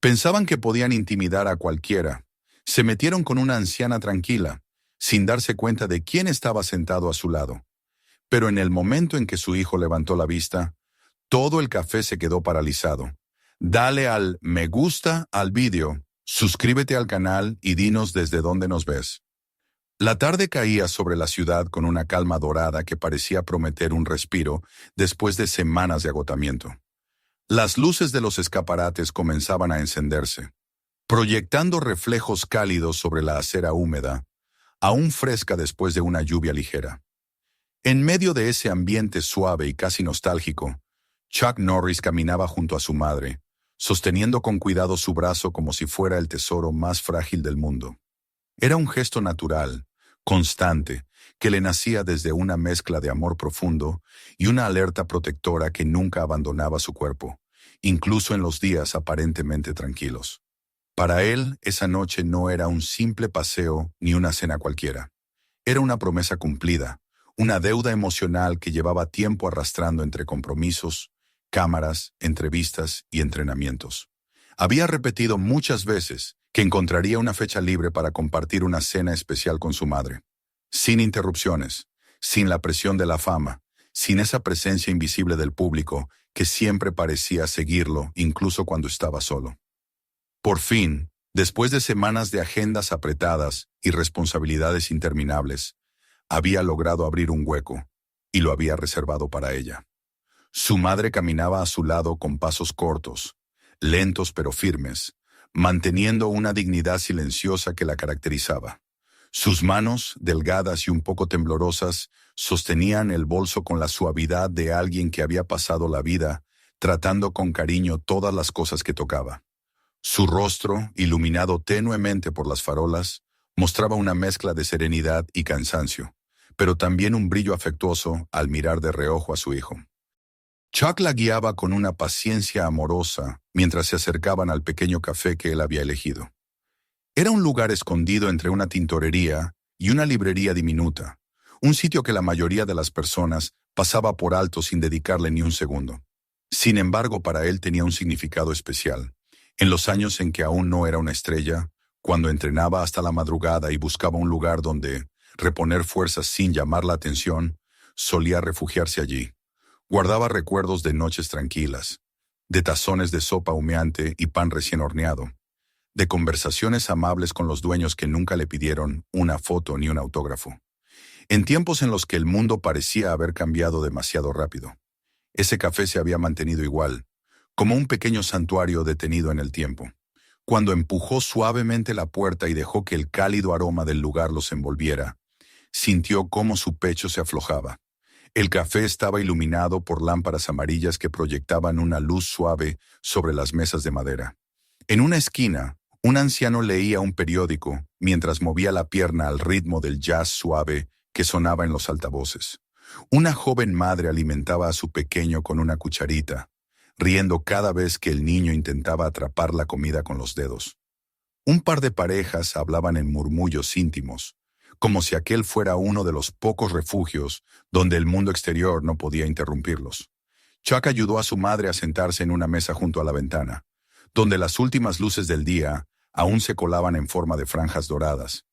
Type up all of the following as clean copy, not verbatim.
Pensaban que podían intimidar a cualquiera. Se metieron con una anciana tranquila, sin darse cuenta de quién estaba sentado a su lado. Pero en el momento en que su hijo levantó la vista, todo el café se quedó paralizado. Dale al me gusta al vídeo, suscríbete al canal y dinos desde dónde nos ves. La tarde caía sobre la ciudad con una calma dorada que parecía prometer un respiro después de semanas de agotamiento. Las luces de los escaparates comenzaban a encenderse, proyectando reflejos cálidos sobre la acera húmeda, aún fresca después de una lluvia ligera. En medio de ese ambiente suave y casi nostálgico, Chuck Norris caminaba junto a su madre, sosteniendo con cuidado su brazo como si fuera el tesoro más frágil del mundo. Era un gesto natural, constante, que le nacía desde una mezcla de amor profundo y una alerta protectora que nunca abandonaba su cuerpo, incluso en los días aparentemente tranquilos. Para él, esa noche no era un simple paseo ni una cena cualquiera. Era una promesa cumplida, una deuda emocional que llevaba tiempo arrastrando entre compromisos, cámaras, entrevistas y entrenamientos. Había repetido muchas veces que encontraría una fecha libre para compartir una cena especial con su madre. Sin interrupciones, sin la presión de la fama, sin esa presencia invisible del público que siempre parecía seguirlo incluso cuando estaba solo. Por fin, después de semanas de agendas apretadas y responsabilidades interminables, había logrado abrir un hueco, y lo había reservado para ella. Su madre caminaba a su lado con pasos cortos, lentos pero firmes, manteniendo una dignidad silenciosa que la caracterizaba. Sus manos, delgadas y un poco temblorosas, sostenían el bolso con la suavidad de alguien que había pasado la vida tratando con cariño todas las cosas que tocaba. Su rostro, iluminado tenuemente por las farolas, mostraba una mezcla de serenidad y cansancio, pero también un brillo afectuoso al mirar de reojo a su hijo. Chuck la guiaba con una paciencia amorosa mientras se acercaban al pequeño café que él había elegido. Era un lugar escondido entre una tintorería y una librería diminuta, un sitio que la mayoría de las personas pasaba por alto sin dedicarle ni un segundo. Sin embargo, para él tenía un significado especial. En los años en que aún no era una estrella, cuando entrenaba hasta la madrugada y buscaba un lugar donde reponer fuerzas sin llamar la atención, solía refugiarse allí. Guardaba recuerdos de noches tranquilas, de tazones de sopa humeante y pan recién horneado, de conversaciones amables con los dueños que nunca le pidieron una foto ni un autógrafo. En tiempos en los que el mundo parecía haber cambiado demasiado rápido, ese café se había mantenido igual, como un pequeño santuario detenido en el tiempo. Cuando empujó suavemente la puerta y dejó que el cálido aroma del lugar los envolviera, sintió cómo su pecho se aflojaba. El café estaba iluminado por lámparas amarillas que proyectaban una luz suave sobre las mesas de madera. En una esquina, un anciano leía un periódico mientras movía la pierna al ritmo del jazz suave que sonaba en los altavoces. Una joven madre alimentaba a su pequeño con una cucharita, riendo cada vez que el niño intentaba atrapar la comida con los dedos. Un par de parejas hablaban en murmullos íntimos, como si aquel fuera uno de los pocos refugios donde el mundo exterior no podía interrumpirlos. Chuck ayudó a su madre a sentarse en una mesa junto a la ventana, donde las últimas luces del día aún se colaban en forma de franjas doradas.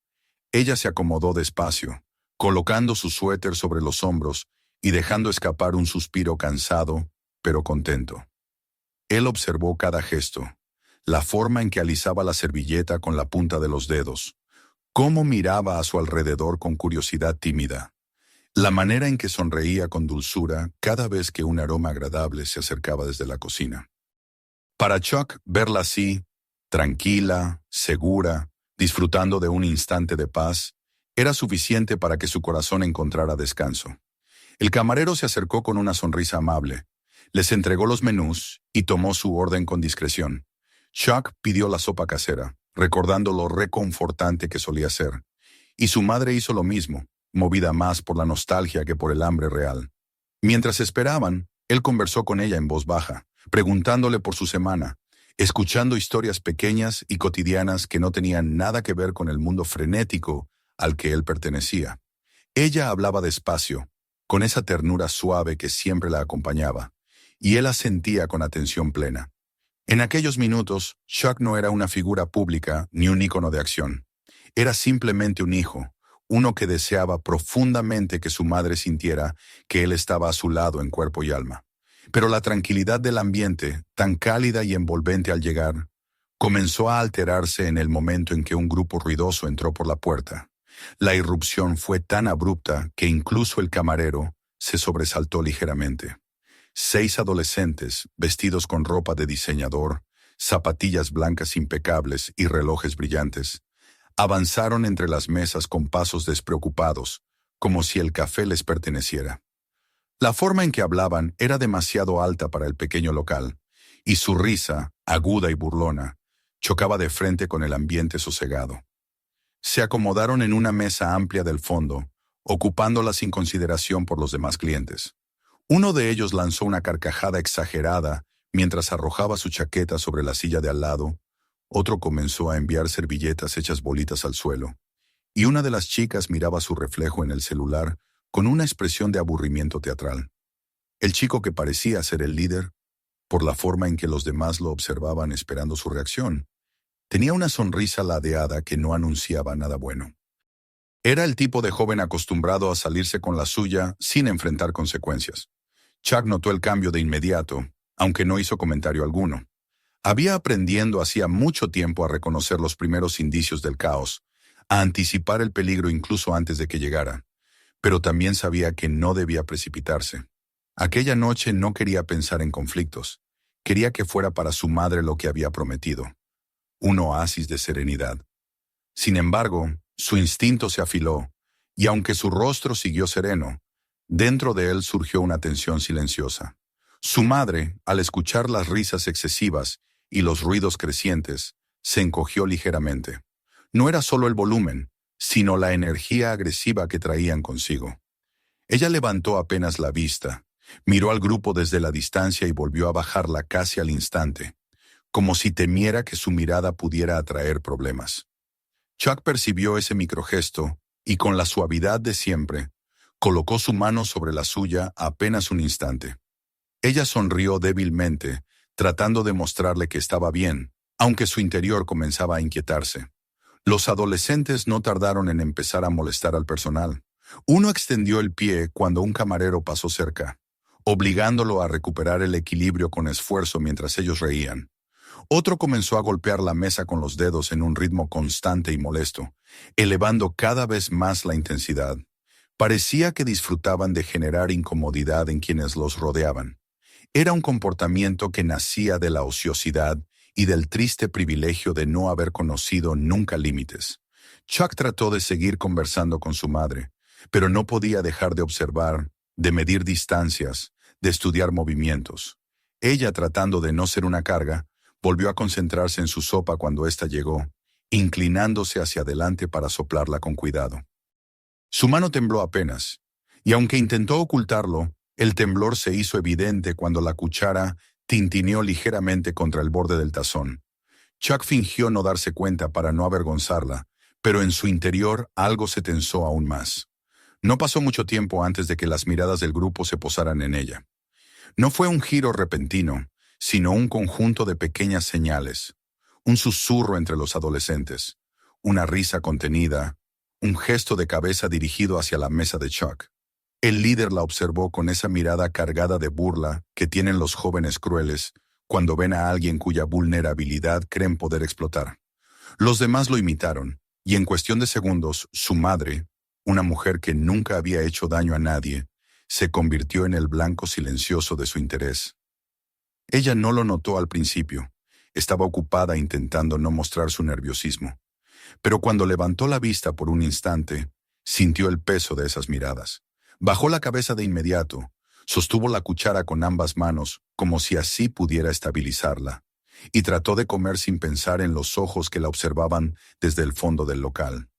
Ella se acomodó despacio, colocando su suéter sobre los hombros y dejando escapar un suspiro cansado, pero contento. Él observó cada gesto, la forma en que alisaba la servilleta con la punta de los dedos, cómo miraba a su alrededor con curiosidad tímida, la manera en que sonreía con dulzura cada vez que un aroma agradable se acercaba desde la cocina. Para Chuck, verla así, tranquila, segura, disfrutando de un instante de paz, era suficiente para que su corazón encontrara descanso. El camarero se acercó con una sonrisa amable, les entregó los menús y tomó su orden con discreción. Chuck pidió la sopa casera, recordando lo reconfortante que solía ser, y su madre hizo lo mismo, movida más por la nostalgia que por el hambre real. Mientras esperaban, él conversó con ella en voz baja, preguntándole por su semana, escuchando historias pequeñas y cotidianas que no tenían nada que ver con el mundo frenético al que él pertenecía. Ella hablaba despacio, con esa ternura suave que siempre la acompañaba, y él asentía con atención plena. En aquellos minutos, Chuck no era una figura pública ni un ícono de acción. Era simplemente un hijo, uno que deseaba profundamente que su madre sintiera que él estaba a su lado en cuerpo y alma. Pero la tranquilidad del ambiente, tan cálida y envolvente al llegar, comenzó a alterarse en el momento en que un grupo ruidoso entró por la puerta. La irrupción fue tan abrupta que incluso el camarero se sobresaltó ligeramente. 6 adolescentes, vestidos con ropa de diseñador, zapatillas blancas impecables y relojes brillantes, avanzaron entre las mesas con pasos despreocupados, como si el café les perteneciera. La forma en que hablaban era demasiado alta para el pequeño local, y su risa, aguda y burlona, chocaba de frente con el ambiente sosegado. Se acomodaron en una mesa amplia del fondo, ocupándola sin consideración por los demás clientes. Uno de ellos lanzó una carcajada exagerada mientras arrojaba su chaqueta sobre la silla de al lado. Otro comenzó a enviar servilletas hechas bolitas al suelo, y una de las chicas miraba su reflejo en el celular con una expresión de aburrimiento teatral. El chico, que parecía ser el líder, por la forma en que los demás lo observaban esperando su reacción, tenía una sonrisa ladeada que no anunciaba nada bueno. Era el tipo de joven acostumbrado a salirse con la suya sin enfrentar consecuencias. Chuck notó el cambio de inmediato, aunque no hizo comentario alguno. Había aprendiendo hacía mucho tiempo a reconocer los primeros indicios del caos, a anticipar el peligro incluso antes de que llegara, pero también sabía que no debía precipitarse. Aquella noche no quería pensar en conflictos, quería que fuera para su madre lo que había prometido, un oasis de serenidad. Sin embargo, su instinto se afiló, y aunque su rostro siguió sereno, dentro de él surgió una tensión silenciosa. Su madre, al escuchar las risas excesivas y los ruidos crecientes, se encogió ligeramente. No era solo el volumen, sino la energía agresiva que traían consigo. Ella levantó apenas la vista, miró al grupo desde la distancia y volvió a bajarla casi al instante, como si temiera que su mirada pudiera atraer problemas. Chuck percibió ese microgesto y, con la suavidad de siempre, colocó su mano sobre la suya apenas un instante. Ella sonrió débilmente, tratando de mostrarle que estaba bien, aunque su interior comenzaba a inquietarse. Los adolescentes no tardaron en empezar a molestar al personal. Uno extendió el pie cuando un camarero pasó cerca, obligándolo a recuperar el equilibrio con esfuerzo mientras ellos reían. Otro comenzó a golpear la mesa con los dedos en un ritmo constante y molesto, elevando cada vez más la intensidad. Parecía que disfrutaban de generar incomodidad en quienes los rodeaban. Era un comportamiento que nacía de la ociosidad y del triste privilegio de no haber conocido nunca límites. Chuck trató de seguir conversando con su madre, pero no podía dejar de observar, de medir distancias, de estudiar movimientos. Ella, tratando de no ser una carga, volvió a concentrarse en su sopa cuando ésta llegó, inclinándose hacia adelante para soplarla con cuidado. Su mano tembló apenas, y aunque intentó ocultarlo, el temblor se hizo evidente cuando la cuchara tintineó ligeramente contra el borde del tazón. Chuck fingió no darse cuenta para no avergonzarla, pero en su interior algo se tensó aún más. No pasó mucho tiempo antes de que las miradas del grupo se posaran en ella. No fue un giro repentino, sino un conjunto de pequeñas señales, un susurro entre los adolescentes, una risa contenida, un gesto de cabeza dirigido hacia la mesa de Chuck. El líder la observó con esa mirada cargada de burla que tienen los jóvenes crueles cuando ven a alguien cuya vulnerabilidad creen poder explotar. Los demás lo imitaron, y en cuestión de segundos, su madre, una mujer que nunca había hecho daño a nadie, se convirtió en el blanco silencioso de su interés. Ella no lo notó al principio. Estaba ocupada intentando no mostrar su nerviosismo. Pero cuando levantó la vista por un instante, sintió el peso de esas miradas. Bajó la cabeza de inmediato, sostuvo la cuchara con ambas manos, como si así pudiera estabilizarla, y trató de comer sin pensar en los ojos que la observaban desde el fondo del local.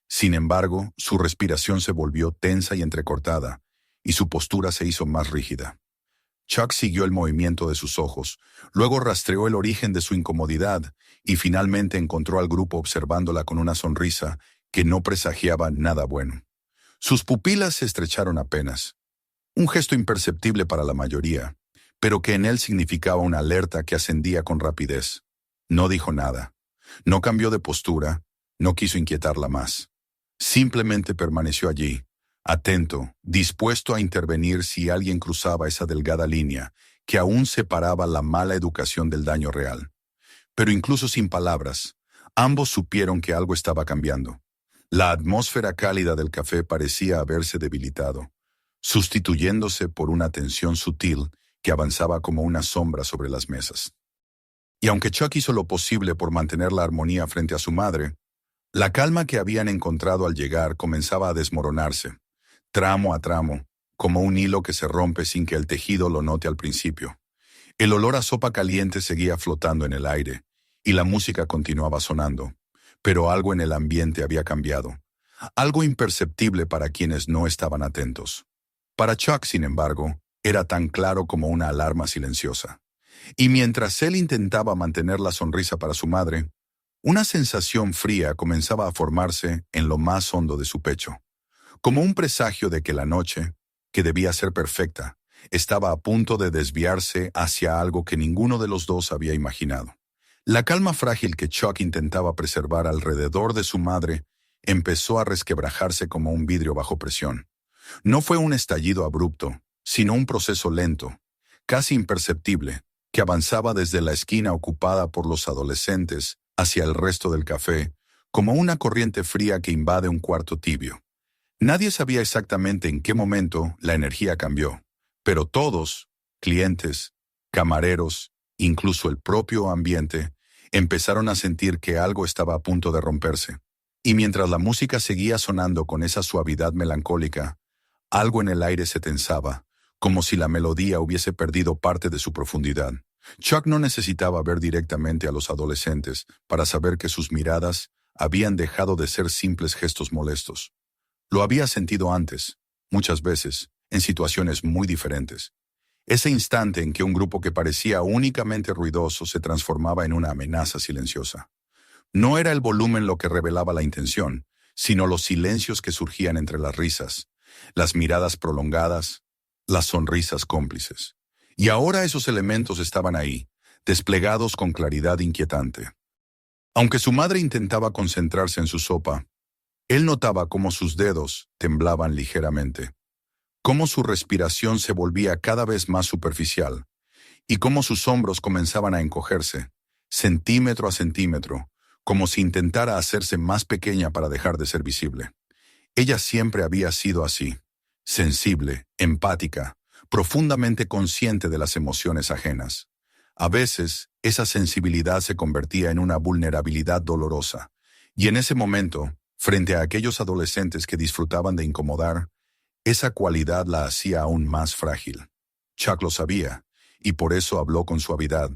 Sin embargo, su respiración se volvió tensa y entrecortada, y su postura se hizo más rígida. Chuck siguió el movimiento de sus ojos, luego rastreó el origen de su incomodidad y finalmente encontró al grupo observándola con una sonrisa que no presagiaba nada bueno. Sus pupilas se estrecharon apenas, un gesto imperceptible para la mayoría, pero que en él significaba una alerta que ascendía con rapidez. No dijo nada. No cambió de postura, no quiso inquietarla más. Simplemente permaneció allí, atento, dispuesto a intervenir si alguien cruzaba esa delgada línea que aún separaba la mala educación del daño real. Pero incluso sin palabras, ambos supieron que algo estaba cambiando. La atmósfera cálida del café parecía haberse debilitado, sustituyéndose por una tensión sutil que avanzaba como una sombra sobre las mesas. Y aunque Chuck hizo lo posible por mantener la armonía frente a su madre, la calma que habían encontrado al llegar comenzaba a desmoronarse, tramo a tramo, como un hilo que se rompe sin que el tejido lo note al principio. El olor a sopa caliente seguía flotando en el aire, y la música continuaba sonando, pero algo en el ambiente había cambiado, algo imperceptible para quienes no estaban atentos. Para Chuck, sin embargo, era tan claro como una alarma silenciosa. Y mientras él intentaba mantener la sonrisa para su madre, una sensación fría comenzaba a formarse en lo más hondo de su pecho, como un presagio de que la noche, que debía ser perfecta, estaba a punto de desviarse hacia algo que ninguno de los dos había imaginado. La calma frágil que Chuck intentaba preservar alrededor de su madre empezó a resquebrajarse como un vidrio bajo presión. No fue un estallido abrupto, sino un proceso lento, casi imperceptible, que avanzaba desde la esquina ocupada por los adolescentes hacia el resto del café, como una corriente fría que invade un cuarto tibio. Nadie sabía exactamente en qué momento la energía cambió, pero todos, clientes, camareros, incluso el propio ambiente, empezaron a sentir que algo estaba a punto de romperse. Y mientras la música seguía sonando con esa suavidad melancólica, algo en el aire se tensaba, como si la melodía hubiese perdido parte de su profundidad. Chuck no necesitaba ver directamente a los adolescentes para saber que sus miradas habían dejado de ser simples gestos molestos. Lo había sentido antes, muchas veces, en situaciones muy diferentes. Ese instante en que un grupo que parecía únicamente ruidoso se transformaba en una amenaza silenciosa. No era el volumen lo que revelaba la intención, sino los silencios que surgían entre las risas, las miradas prolongadas, las sonrisas cómplices. Y ahora esos elementos estaban ahí, desplegados con claridad inquietante. Aunque su madre intentaba concentrarse en su sopa, él notaba cómo sus dedos temblaban ligeramente, cómo su respiración se volvía cada vez más superficial, y cómo sus hombros comenzaban a encogerse, centímetro a centímetro, como si intentara hacerse más pequeña para dejar de ser visible. Ella siempre había sido así, sensible, empática, profundamente consciente de las emociones ajenas. A veces, esa sensibilidad se convertía en una vulnerabilidad dolorosa, y en ese momento, frente a aquellos adolescentes que disfrutaban de incomodar, esa cualidad la hacía aún más frágil. Chuck lo sabía, y por eso habló con suavidad,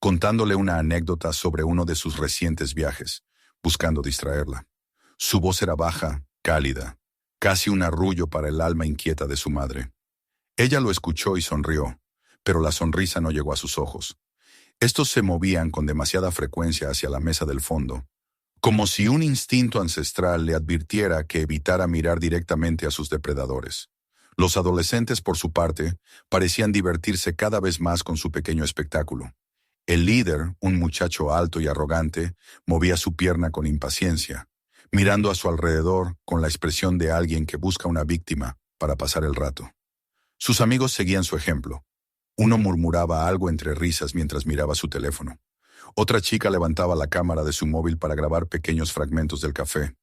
contándole una anécdota sobre uno de sus recientes viajes, buscando distraerla. Su voz era baja, cálida, casi un arrullo para el alma inquieta de su madre. Ella lo escuchó y sonrió, pero la sonrisa no llegó a sus ojos. Estos se movían con demasiada frecuencia hacia la mesa del fondo, como si un instinto ancestral le advirtiera que evitara mirar directamente a sus depredadores. Los adolescentes, por su parte, parecían divertirse cada vez más con su pequeño espectáculo. El líder, un muchacho alto y arrogante, movía su pierna con impaciencia, mirando a su alrededor con la expresión de alguien que busca una víctima para pasar el rato. Sus amigos seguían su ejemplo. Uno murmuraba algo entre risas mientras miraba su teléfono. Otra chica levantaba la cámara de su móvil para grabar pequeños fragmentos del café,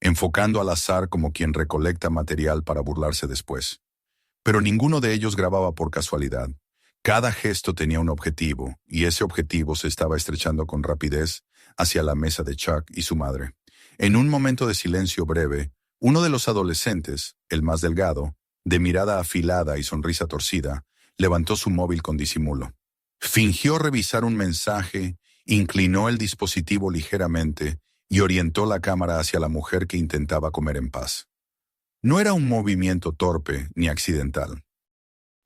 enfocando al azar como quien recolecta material para burlarse después. Pero ninguno de ellos grababa por casualidad. Cada gesto tenía un objetivo, y ese objetivo se estaba estrechando con rapidez hacia la mesa de Chuck y su madre. En un momento de silencio breve, uno de los adolescentes, el más delgado, de mirada afilada y sonrisa torcida, levantó su móvil con disimulo. Fingió revisar un mensaje, inclinó el dispositivo ligeramente y orientó la cámara hacia la mujer que intentaba comer en paz. No era un movimiento torpe ni accidental.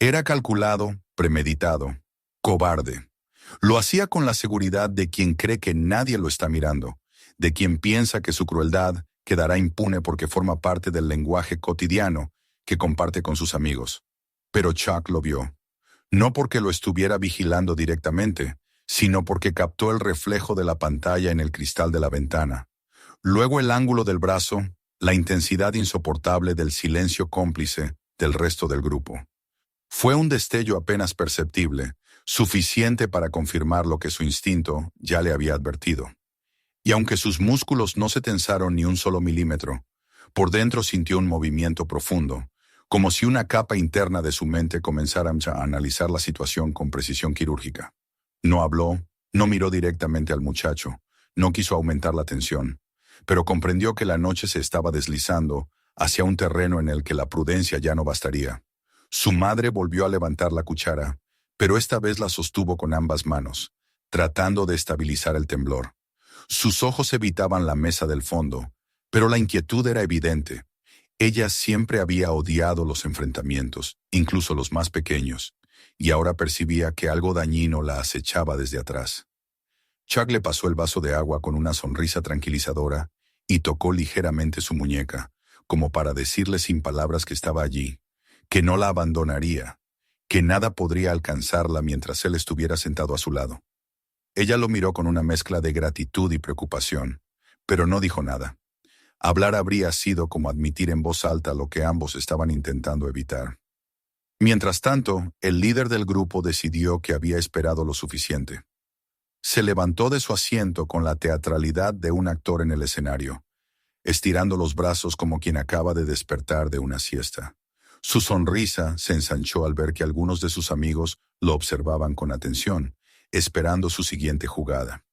Era calculado, premeditado, cobarde. Lo hacía con la seguridad de quien cree que nadie lo está mirando, de quien piensa que su crueldad quedará impune porque forma parte del lenguaje cotidiano que comparte con sus amigos. Pero Chuck lo vio. No porque lo estuviera vigilando directamente, sino porque captó el reflejo de la pantalla en el cristal de la ventana. Luego el ángulo del brazo, la intensidad insoportable del silencio cómplice del resto del grupo. Fue un destello apenas perceptible, suficiente para confirmar lo que su instinto ya le había advertido. Y aunque sus músculos no se tensaron ni un solo milímetro, por dentro sintió un movimiento profundo, como si una capa interna de su mente comenzara a analizar la situación con precisión quirúrgica. No habló, no miró directamente al muchacho, no quiso aumentar la tensión, pero comprendió que la noche se estaba deslizando hacia un terreno en el que la prudencia ya no bastaría. Su madre volvió a levantar la cuchara, pero esta vez la sostuvo con ambas manos, tratando de estabilizar el temblor. Sus ojos evitaban la mesa del fondo, pero la inquietud era evidente. Ella siempre había odiado los enfrentamientos, incluso los más pequeños, y ahora percibía que algo dañino la acechaba desde atrás. Chuck le pasó el vaso de agua con una sonrisa tranquilizadora y tocó ligeramente su muñeca, como para decirle sin palabras que estaba allí, que no la abandonaría, que nada podría alcanzarla mientras él estuviera sentado a su lado. Ella lo miró con una mezcla de gratitud y preocupación, pero no dijo nada. Hablar habría sido como admitir en voz alta lo que ambos estaban intentando evitar. Mientras tanto, el líder del grupo decidió que había esperado lo suficiente. Se levantó de su asiento con la teatralidad de un actor en el escenario, estirando los brazos como quien acaba de despertar de una siesta. Su sonrisa se ensanchó al ver que algunos de sus amigos lo observaban con atención, esperando su siguiente jugada.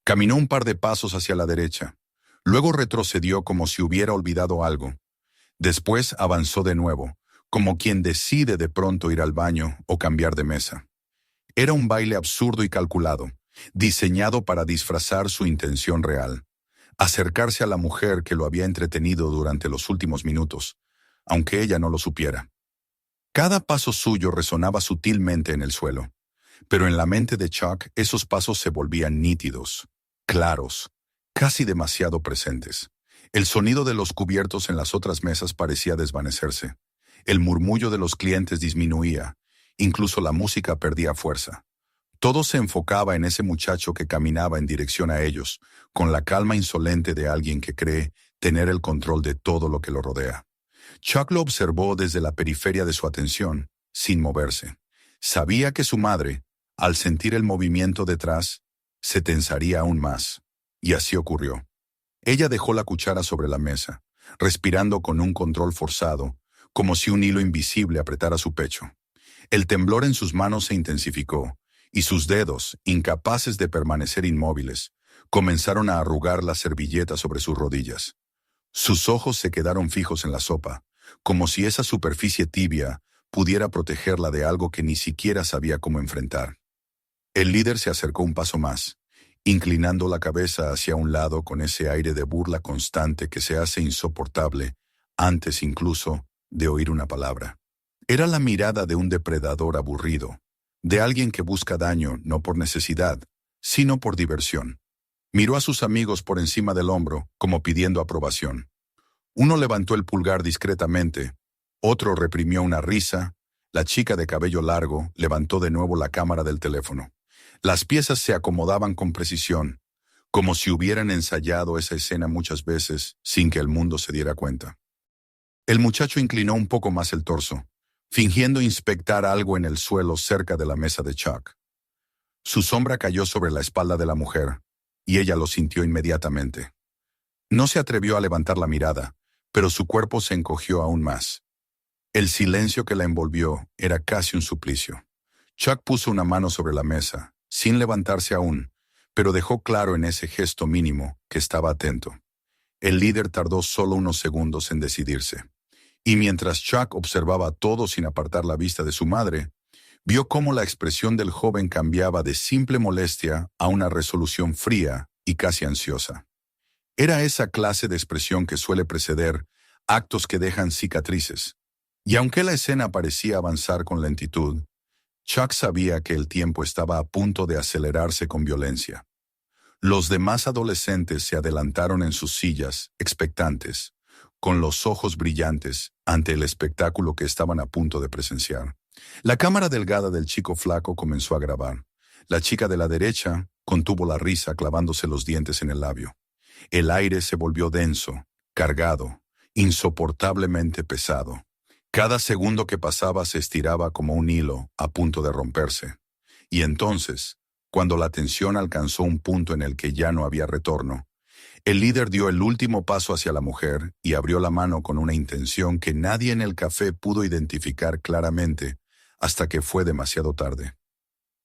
Caminó un par de pasos hacia la derecha. Luego retrocedió como si hubiera olvidado algo. Después avanzó de nuevo, como quien decide de pronto ir al baño o cambiar de mesa. Era un baile absurdo y calculado, diseñado para disfrazar su intención real, acercarse a la mujer que lo había entretenido durante los últimos minutos, aunque ella no lo supiera. Cada paso suyo resonaba sutilmente en el suelo, pero en la mente de Chuck esos pasos se volvían nítidos, claros, casi demasiado presentes. El sonido de los cubiertos en las otras mesas parecía desvanecerse. El murmullo de los clientes disminuía, incluso la música perdía fuerza. Todo se enfocaba en ese muchacho que caminaba en dirección a ellos, con la calma insolente de alguien que cree tener el control de todo lo que lo rodea. Chuck lo observó desde la periferia de su atención, sin moverse. Sabía que su madre, al sentir el movimiento detrás, se tensaría aún más. Y así ocurrió. Ella dejó la cuchara sobre la mesa, respirando con un control forzado, como si un hilo invisible apretara su pecho. El temblor en sus manos se intensificó, y sus dedos, incapaces de permanecer inmóviles, comenzaron a arrugar la servilleta sobre sus rodillas. Sus ojos se quedaron fijos en la sopa, como si esa superficie tibia pudiera protegerla de algo que ni siquiera sabía cómo enfrentar. El líder se acercó un paso más, inclinando la cabeza hacia un lado con ese aire de burla constante que se hace insoportable antes incluso de oír una palabra. Era la mirada de un depredador aburrido, de alguien que busca daño no por necesidad, sino por diversión. Miró a sus amigos por encima del hombro, como pidiendo aprobación. Uno levantó el pulgar discretamente, otro reprimió una risa, la chica de cabello largo levantó de nuevo la cámara del teléfono. Las piezas se acomodaban con precisión, como si hubieran ensayado esa escena muchas veces sin que el mundo se diera cuenta. El muchacho inclinó un poco más el torso, fingiendo inspectar algo en el suelo cerca de la mesa de Chuck. Su sombra cayó sobre la espalda de la mujer, y ella lo sintió inmediatamente. No se atrevió a levantar la mirada, pero su cuerpo se encogió aún más. El silencio que la envolvió era casi un suplicio. Chuck puso una mano sobre la mesa, sin levantarse aún, pero dejó claro en ese gesto mínimo que estaba atento. El líder tardó solo unos segundos en decidirse. Y mientras Chuck observaba todo sin apartar la vista de su madre, vio cómo la expresión del joven cambiaba de simple molestia a una resolución fría y casi ansiosa. Era esa clase de expresión que suele preceder actos que dejan cicatrices. Y aunque la escena parecía avanzar con lentitud, Chuck sabía que el tiempo estaba a punto de acelerarse con violencia. Los demás adolescentes se adelantaron en sus sillas, expectantes, con los ojos brillantes ante el espectáculo que estaban a punto de presenciar. La cámara delgada del chico flaco comenzó a grabar. La chica de la derecha contuvo la risa clavándose los dientes en el labio. El aire se volvió denso, cargado, insoportablemente pesado. Cada segundo que pasaba se estiraba como un hilo a punto de romperse. Y entonces, cuando la tensión alcanzó un punto en el que ya no había retorno, el líder dio el último paso hacia la mujer y abrió la mano con una intención que nadie en el café pudo identificar claramente hasta que fue demasiado tarde.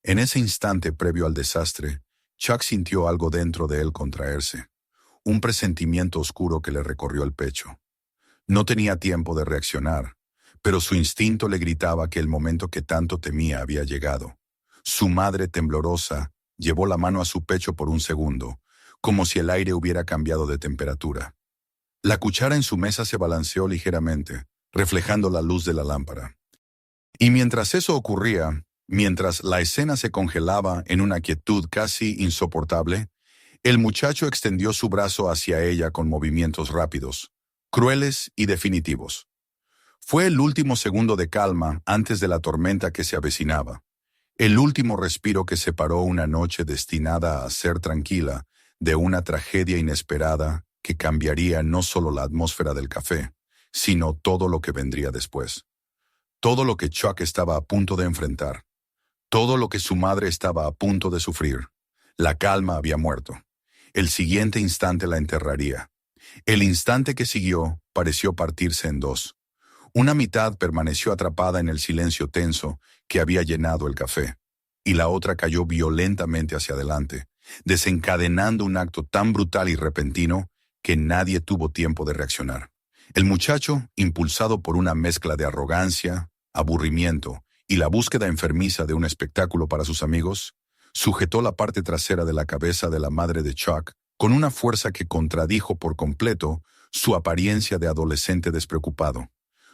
En ese instante previo al desastre, Chuck sintió algo dentro de él contraerse, un presentimiento oscuro que le recorrió el pecho. No tenía tiempo de reaccionar, pero su instinto le gritaba que el momento que tanto temía había llegado. Su madre, temblorosa, llevó la mano a su pecho por un segundo, como si el aire hubiera cambiado de temperatura. La cuchara en su mesa se balanceó ligeramente, reflejando la luz de la lámpara. Y mientras eso ocurría, mientras la escena se congelaba en una quietud casi insoportable, el muchacho extendió su brazo hacia ella con movimientos rápidos, crueles y definitivos. Fue el último segundo de calma antes de la tormenta que se avecinaba, el último respiro que separó una noche destinada a ser tranquila de una tragedia inesperada que cambiaría no solo la atmósfera del café, sino todo lo que vendría después. Todo lo que Chuck estaba a punto de enfrentar. Todo lo que su madre estaba a punto de sufrir. La calma había muerto. El siguiente instante la enterraría. El instante que siguió pareció partirse en dos. Una mitad permaneció atrapada en el silencio tenso que había llenado el café, y la otra cayó violentamente hacia adelante, desencadenando un acto tan brutal y repentino que nadie tuvo tiempo de reaccionar. El muchacho, impulsado por una mezcla de arrogancia, aburrimiento y la búsqueda enfermiza de un espectáculo para sus amigos, sujetó la parte trasera de la cabeza de la madre de Chuck con una fuerza que contradijo por completo su apariencia de adolescente despreocupado.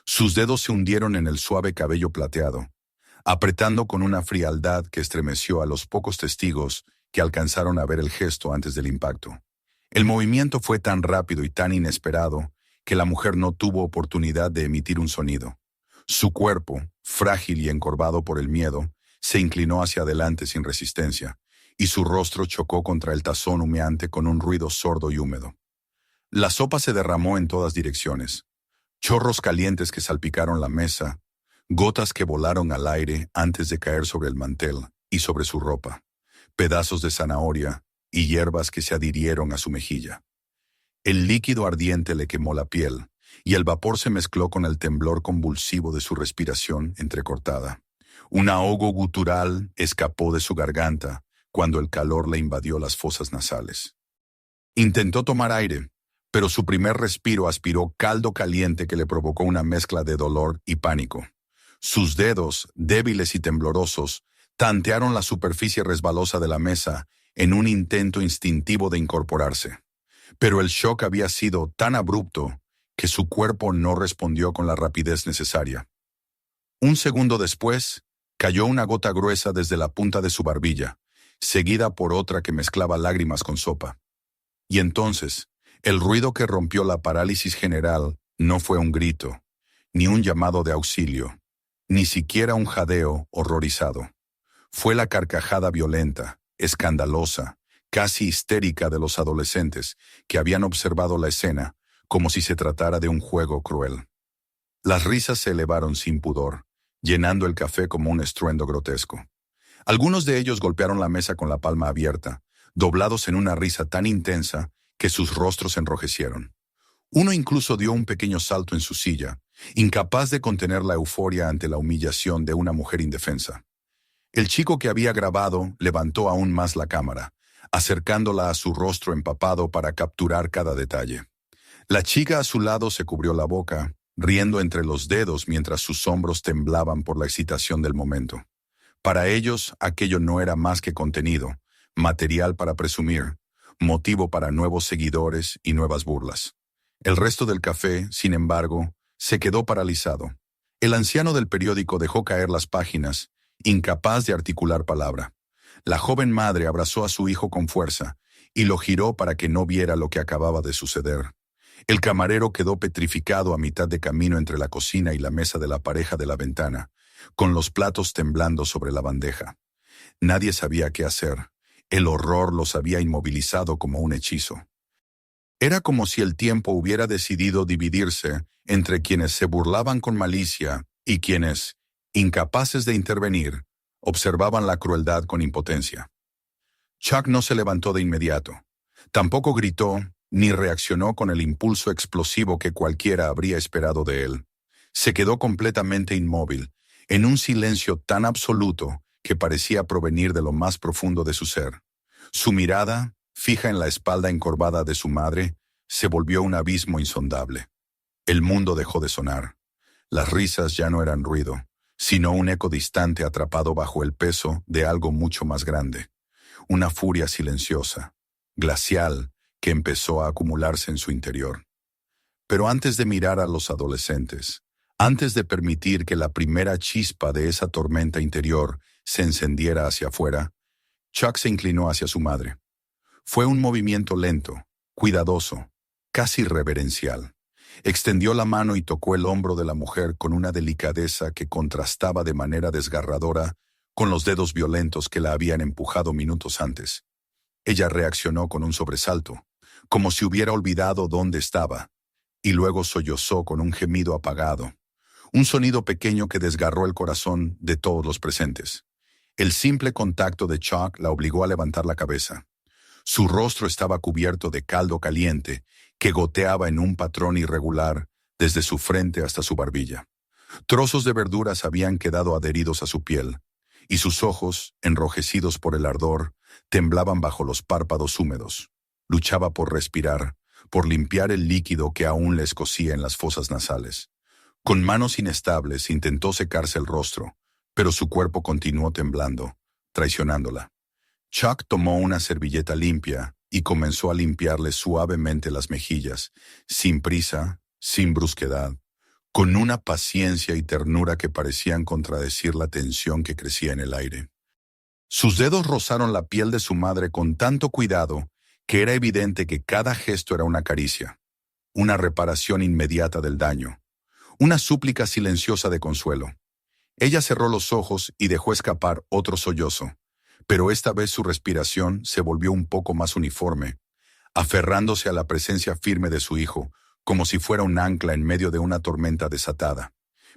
Sus dedos se hundieron en el suave cabello plateado, apretando con una frialdad que estremeció a los pocos testigos que alcanzaron a ver el gesto antes del impacto. El movimiento fue tan rápido y tan inesperado que la mujer no tuvo oportunidad de emitir un sonido. Su cuerpo, frágil y encorvado por el miedo, se inclinó hacia adelante sin resistencia, y su rostro chocó contra el tazón humeante con un ruido sordo y húmedo. La sopa se derramó en todas direcciones. Chorros calientes que salpicaron la mesa, gotas que volaron al aire antes de caer sobre el mantel y sobre su ropa, pedazos de zanahoria y hierbas que se adhirieron a su mejilla. El líquido ardiente le quemó la piel, y el vapor se mezcló con el temblor convulsivo de su respiración entrecortada. Un ahogo gutural escapó de su garganta cuando el calor le invadió las fosas nasales. Intentó tomar aire, pero su primer respiro aspiró caldo caliente que le provocó una mezcla de dolor y pánico. Sus dedos, débiles y temblorosos, tantearon la superficie resbalosa de la mesa en un intento instintivo de incorporarse. Pero el shock había sido tan abrupto que su cuerpo no respondió con la rapidez necesaria. Un segundo después, cayó una gota gruesa desde la punta de su barbilla, seguida por otra que mezclaba lágrimas con sopa. Y entonces, el ruido que rompió la parálisis general no fue un grito, ni un llamado de auxilio, ni siquiera un jadeo horrorizado. Fue la carcajada violenta, escandalosa, casi histérica de los adolescentes que habían observado la escena como si se tratara de un juego cruel. Las risas se elevaron sin pudor, llenando el café como un estruendo grotesco. Algunos de ellos golpearon la mesa con la palma abierta, doblados en una risa tan intensa que sus rostros enrojecieron. Uno incluso dio un pequeño salto en su silla, incapaz de contener la euforia ante la humillación de una mujer indefensa. El chico que había grabado levantó aún más la cámara, acercándola a su rostro empapado para capturar cada detalle. La chica a su lado se cubrió la boca, riendo entre los dedos mientras sus hombros temblaban por la excitación del momento. Para ellos, aquello no era más que contenido, material para presumir, motivo para nuevos seguidores y nuevas burlas. El resto del café, sin embargo, se quedó paralizado. El anciano del periódico dejó caer las páginas, incapaz de articular palabra. La joven madre abrazó a su hijo con fuerza y lo giró para que no viera lo que acababa de suceder. El camarero quedó petrificado a mitad de camino entre la cocina y la mesa de la pareja de la ventana, con los platos temblando sobre la bandeja. Nadie sabía qué hacer. El horror los había inmovilizado como un hechizo. Era como si el tiempo hubiera decidido dividirse entre quienes se burlaban con malicia y quienes, incapaces de intervenir, observaban la crueldad con impotencia. Chuck no se levantó de inmediato. Tampoco gritó ni reaccionó con el impulso explosivo que cualquiera habría esperado de él. Se quedó completamente inmóvil, en un silencio tan absoluto que parecía provenir de lo más profundo de su ser. Su mirada, fija en la espalda encorvada de su madre, se volvió un abismo insondable. El mundo dejó de sonar. Las risas ya no eran ruido, sino un eco distante atrapado bajo el peso de algo mucho más grande. Una furia silenciosa, glacial, que empezó a acumularse en su interior. Pero antes de mirar a los adolescentes, antes de permitir que la primera chispa de esa tormenta interior se encendiera hacia afuera, Chuck se inclinó hacia su madre. Fue un movimiento lento, cuidadoso, casi reverencial. Extendió la mano y tocó el hombro de la mujer con una delicadeza que contrastaba de manera desgarradora con los dedos violentos que la habían empujado minutos antes. Ella reaccionó con un sobresalto, como si hubiera olvidado dónde estaba, y luego sollozó con un gemido apagado, un sonido pequeño que desgarró el corazón de todos los presentes. El simple contacto de Chuck la obligó a levantar la cabeza. Su rostro estaba cubierto de caldo caliente que goteaba en un patrón irregular desde su frente hasta su barbilla. Trozos de verduras habían quedado adheridos a su piel, y sus ojos, enrojecidos por el ardor, temblaban bajo los párpados húmedos. Luchaba por respirar, por limpiar el líquido que aún le escocía en las fosas nasales. Con manos inestables intentó secarse el rostro, pero su cuerpo continuó temblando, traicionándola. Chuck tomó una servilleta limpia y comenzó a limpiarle suavemente las mejillas, sin prisa, sin brusquedad, con una paciencia y ternura que parecían contradecir la tensión que crecía en el aire. Sus dedos rozaron la piel de su madre con tanto cuidado que era evidente que cada gesto era una caricia, una reparación inmediata del daño, una súplica silenciosa de consuelo. Ella cerró los ojos y dejó escapar otro sollozo, pero esta vez su respiración se volvió un poco más uniforme, aferrándose a la presencia firme de su hijo, como si fuera un ancla en medio de una tormenta desatada.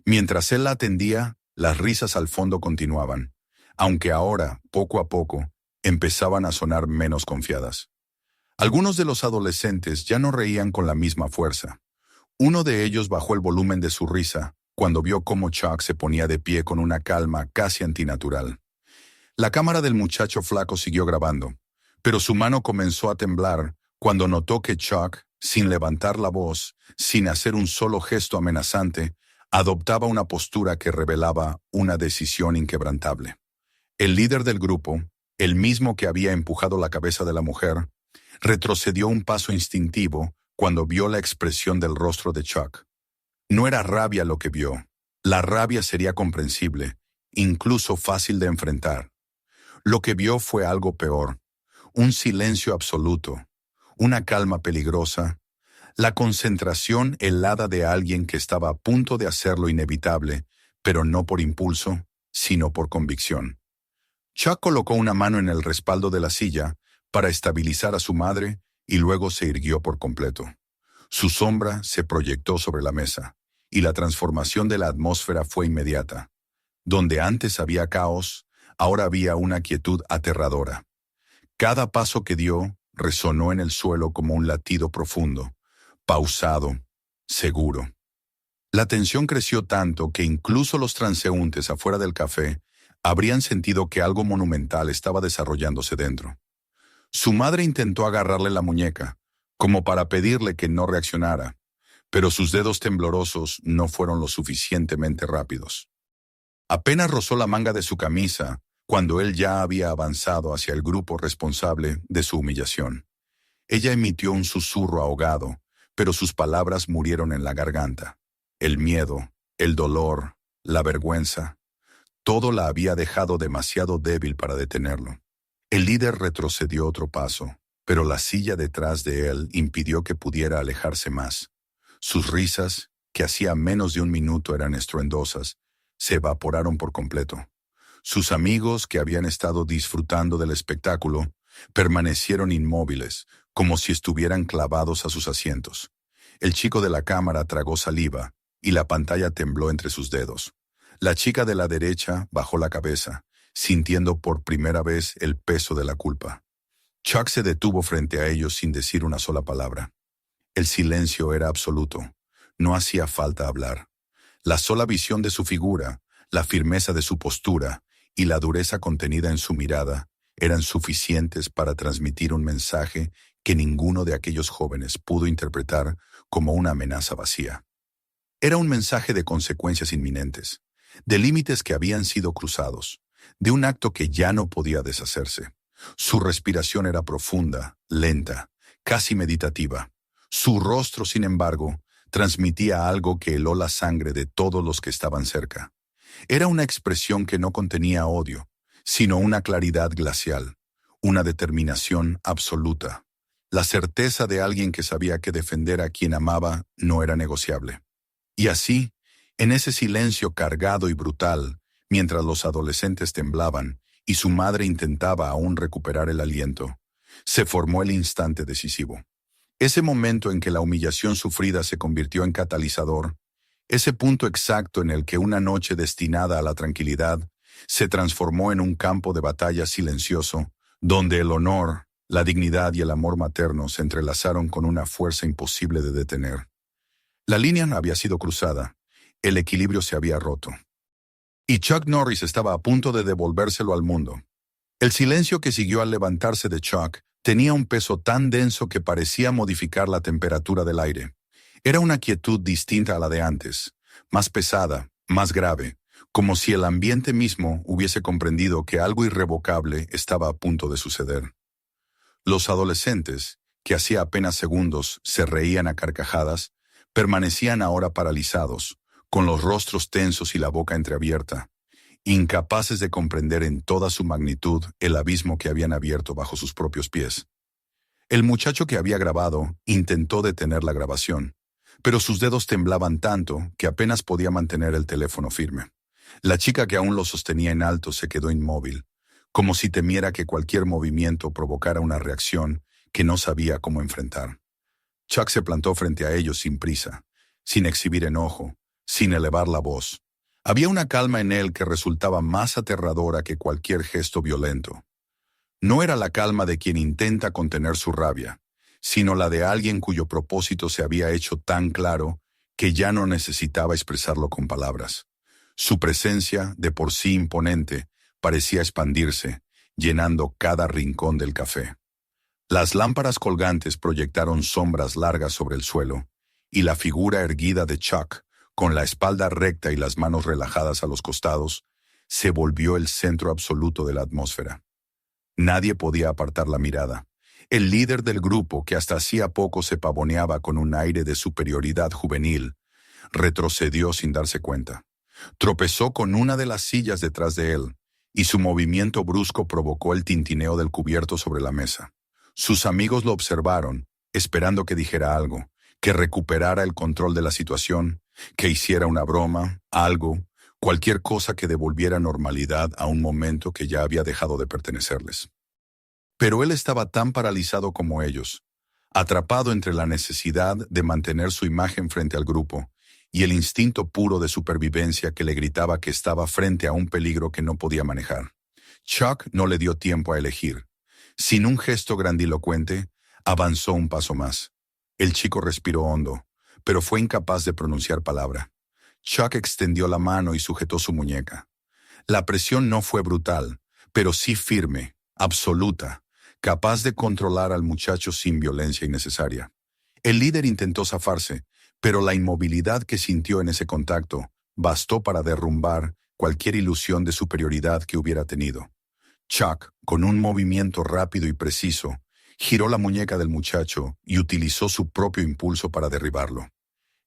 Mientras él la atendía, las risas al fondo continuaban, aunque ahora, poco a poco, empezaban a sonar menos confiadas. Algunos de los adolescentes ya no reían con la misma fuerza. Uno de ellos bajó el volumen de su risa cuando vio cómo Chuck se ponía de pie con una calma casi antinatural. La cámara del muchacho flaco siguió grabando, pero su mano comenzó a temblar cuando notó que Chuck, sin levantar la voz, sin hacer un solo gesto amenazante, adoptaba una postura que revelaba una decisión inquebrantable. El líder del grupo, el mismo que había empujado la cabeza de la mujer, retrocedió un paso instintivo cuando vio la expresión del rostro de Chuck. No era rabia lo que vio. La rabia sería comprensible, incluso fácil de enfrentar. Lo que vio fue algo peor, un silencio absoluto, una calma peligrosa, la concentración helada de alguien que estaba a punto de hacer lo inevitable, pero no por impulso, sino por convicción. Chuck colocó una mano en el respaldo de la silla para estabilizar a su madre y luego se irguió por completo. Su sombra se proyectó sobre la mesa, y la transformación de la atmósfera fue inmediata. Donde antes había caos, ahora había una quietud aterradora. Cada paso que dio resonó en el suelo como un latido profundo, pausado, seguro. La tensión creció tanto que incluso los transeúntes afuera del café habrían sentido que algo monumental estaba desarrollándose dentro. Su madre intentó agarrarle la muñeca, como para pedirle que no reaccionara, pero sus dedos temblorosos no fueron lo suficientemente rápidos. Apenas rozó la manga de su camisa cuando él ya había avanzado hacia el grupo responsable de su humillación. Ella emitió un susurro ahogado, pero sus palabras murieron en la garganta. El miedo, el dolor, la vergüenza, todo la había dejado demasiado débil para detenerlo. El líder retrocedió otro paso, pero la silla detrás de él impidió que pudiera alejarse más. Sus risas, que hacía menos de un minuto eran estruendosas, se evaporaron por completo. Sus amigos, que habían estado disfrutando del espectáculo, permanecieron inmóviles, como si estuvieran clavados a sus asientos. El chico de la cámara tragó saliva, y la pantalla tembló entre sus dedos. La chica de la derecha bajó la cabeza, sintiendo por primera vez el peso de la culpa. Chuck se detuvo frente a ellos sin decir una sola palabra. El silencio era absoluto. No hacía falta hablar. La sola visión de su figura, la firmeza de su postura y la dureza contenida en su mirada eran suficientes para transmitir un mensaje que ninguno de aquellos jóvenes pudo interpretar como una amenaza vacía. Era un mensaje de consecuencias inminentes, de límites que habían sido cruzados, de un acto que ya no podía deshacerse. Su respiración era profunda, lenta, casi meditativa. Su rostro, sin embargo, transmitía algo que heló la sangre de todos los que estaban cerca. Era una expresión que no contenía odio, sino una claridad glacial, una determinación absoluta, la certeza de alguien que sabía que defender a quien amaba no era negociable. Y así, en ese silencio cargado y brutal, mientras los adolescentes temblaban y su madre intentaba aún recuperar el aliento, se formó el instante decisivo. Ese momento en que la humillación sufrida se convirtió en catalizador, ese punto exacto en el que una noche destinada a la tranquilidad se transformó en un campo de batalla silencioso, donde el honor, la dignidad y el amor materno se entrelazaron con una fuerza imposible de detener. La línea había sido cruzada, el equilibrio se había roto. Y Chuck Norris estaba a punto de devolvérselo al mundo. El silencio que siguió al levantarse de Chuck tenía un peso tan denso que parecía modificar la temperatura del aire. Era una quietud distinta a la de antes, más pesada, más grave, como si el ambiente mismo hubiese comprendido que algo irrevocable estaba a punto de suceder. Los adolescentes, que hacía apenas segundos se reían a carcajadas, permanecían ahora paralizados, con los rostros tensos y la boca entreabierta, incapaces de comprender en toda su magnitud el abismo que habían abierto bajo sus propios pies. El muchacho que había grabado intentó detener la grabación, pero sus dedos temblaban tanto que apenas podía mantener el teléfono firme. La chica que aún lo sostenía en alto se quedó inmóvil, como si temiera que cualquier movimiento provocara una reacción que no sabía cómo enfrentar. Chuck se plantó frente a ellos sin prisa, sin exhibir enojo, sin elevar la voz. Había una calma en él que resultaba más aterradora que cualquier gesto violento. No era la calma de quien intenta contener su rabia, sino la de alguien cuyo propósito se había hecho tan claro que ya no necesitaba expresarlo con palabras. Su presencia, de por sí imponente, parecía expandirse, llenando cada rincón del café. Las lámparas colgantes proyectaron sombras largas sobre el suelo, y la figura erguida de Chuck, con la espalda recta y las manos relajadas a los costados, se volvió el centro absoluto de la atmósfera. Nadie podía apartar la mirada. El líder del grupo, que hasta hacía poco se pavoneaba con un aire de superioridad juvenil, retrocedió sin darse cuenta. Tropezó con una de las sillas detrás de él, y su movimiento brusco provocó el tintineo del cubierto sobre la mesa. Sus amigos lo observaron, esperando que dijera algo, que recuperara el control de la situación, que hiciera una broma, algo, cualquier cosa que devolviera normalidad a un momento que ya había dejado de pertenecerles. Pero él estaba tan paralizado como ellos, atrapado entre la necesidad de mantener su imagen frente al grupo y el instinto puro de supervivencia que le gritaba que estaba frente a un peligro que no podía manejar. Chuck no le dio tiempo a elegir. Sin un gesto grandilocuente, avanzó un paso más. El chico respiró hondo, pero fue incapaz de pronunciar palabra. Chuck extendió la mano y sujetó su muñeca. La presión no fue brutal, pero sí firme, absoluta, capaz de controlar al muchacho sin violencia innecesaria. El líder intentó zafarse, pero la inmovilidad que sintió en ese contacto bastó para derrumbar cualquier ilusión de superioridad que hubiera tenido. Chuck, con un movimiento rápido y preciso, giró la muñeca del muchacho y utilizó su propio impulso para derribarlo.